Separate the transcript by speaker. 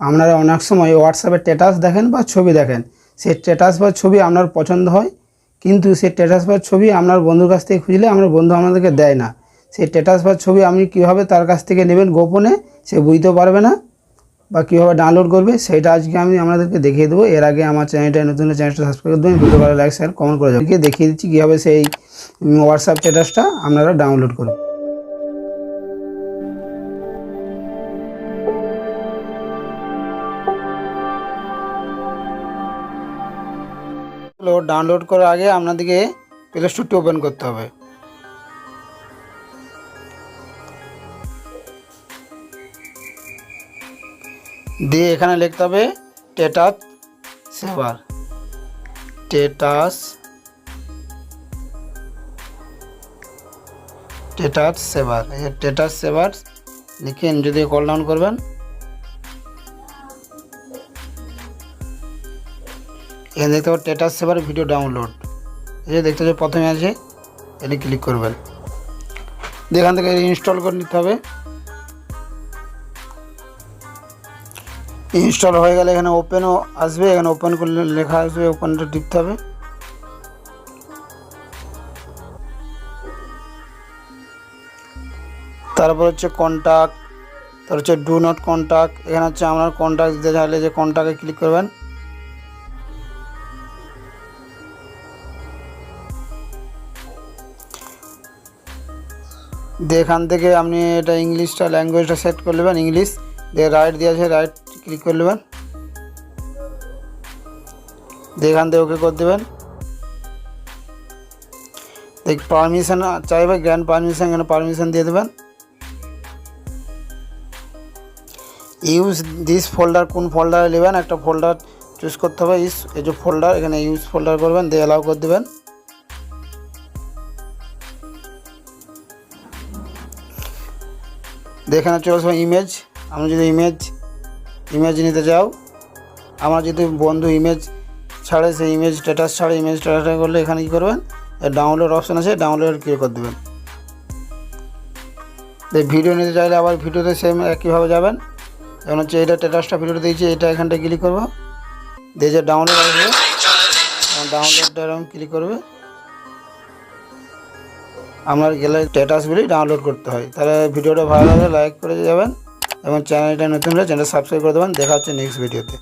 Speaker 1: আপনারা অনেক সময় হোয়াটসঅ্যাপে স্ট্যাটাস দেখেন বা ছবি দেখেন, সেই স্ট্যাটাস বা ছবি আপনার পছন্দ হয়, কিন্তু সেই স্ট্যাটাস বা ছবি আপনার বন্ধুর কাছ থেকে খুঁজলে আপনার বন্ধু আপনাদেরকে দেয় না। সেই স্ট্যাটাস বা ছবি আপনি কীভাবে তার কাছ থেকে নেবেন গোপনে, সে বুঝতে পারবে না, বা কীভাবে ডাউনলোড করবে সেটা আজকে আমি আপনাদেরকে দেখিয়ে দেবো। এর আগে আমার চ্যানেলটা নতুন, চ্যানেলটা সাবস্ক্রাইব করে দেবেন, ভিডিও ভালো লাইক শেয়ার কমেন্ট করে যাবেন। দেখিয়ে দিচ্ছি কীভাবে সেই হোয়াটসঅ্যাপ স্ট্যাটাসটা আপনারা ডাউনলোড করবেন। ডাউনলোড করার আগে আপনাদেরকে প্লে স্টোরটি ওপেন করতে হবে। দিয়ে এখানে লিখতে হবে স্ট্যাটাস সেভার, স্ট্যাটাস সেভার, স্ট্যাটাস সেভার লিখে যদি কল ডাউন করবেন, এখানে দেখতে পাবেন স্ট্যাটাস সেভার ভিডিও ডাউনলোড, এই যে দেখতে পাচ্ছেন প্রথমে আছে, এটি ক্লিক করবেন। এখান থেকে ইনস্টল করে নিতে হবে। ইনস্টল হয়ে গেলে এখানে ওপেনও আসবে, এখানে ওপেন করলে লেখা আসবে, ওপেনটা টিপতে হবে। তারপর হচ্ছে কন্ট্যাক্ট, তারপর হচ্ছে ডু নট কন্ট্যাক্ট, এখানে হচ্ছে আপনার কন্ট্যাক্ট দিতে চাইলে যে কন্ট্যাক্টে ক্লিক করবেন। দিয়ে এখান থেকে আপনি এটা ইংলিশটা ল্যাঙ্গুয়েজটা সেট করে নেবেন, ইংলিশ দিয়ে রাইট দিয়ে আছে, রাইট ক্লিক করে নেবেন। দিয়ে এখান থেকে ওকে করে দেবেন। দেখ পারমিশন চাইবে, গ্র্যান্ড পারমিশন, এখানে পারমিশন দিয়ে দেবেন। ইউজ দিস ফোল্ডার, কোন ফোল্ডারে নেবেন একটা ফোল্ডার চুজ করতে হবে। এই যে ফোল্ডার, এখানে ইউজ ফোল্ডার করবেন, দিয়ে অ্যালাউ করে দেবেন। এখানে চলে আসবে ইমেজ, আমি যদি ইমেজ নিতে চাও, আমার যদি বন্ধু ইমেজ ছাড়ে, সেই ইমেজ স্ট্যাটাস ছাড়ে, ইমেজ স্ট্যাটাস করলে এখানে কী করবেন, ডাউনলোড অপশান আছে, ডাউনলোড ক্লিক করে দেবেন। ভিডিও নিতে চাইলে আবার ভিডিওতে সেম একইভাবে যাবেন। যেমন হচ্ছে এটা স্ট্যাটাসটা ভিডিওটা দিয়েছি, এটা এখানটা ক্লিক করবো, দিয়ে যে ডাউনলোড আসবে, ডাউনলোডটা এরকম ক্লিক করবে। আমার গেলে স্ট্যাটাসগুলি ডাউনলোড করতে হয়। তাহলে ভিডিওটা ভালো লাগলে লাইক করে যাবেন এবং চ্যানেলটা নতুন হলে চ্যানেলটা সাবস্ক্রাইব করে দেবেন। দেখা হচ্ছে নেক্সট ভিডিওতে।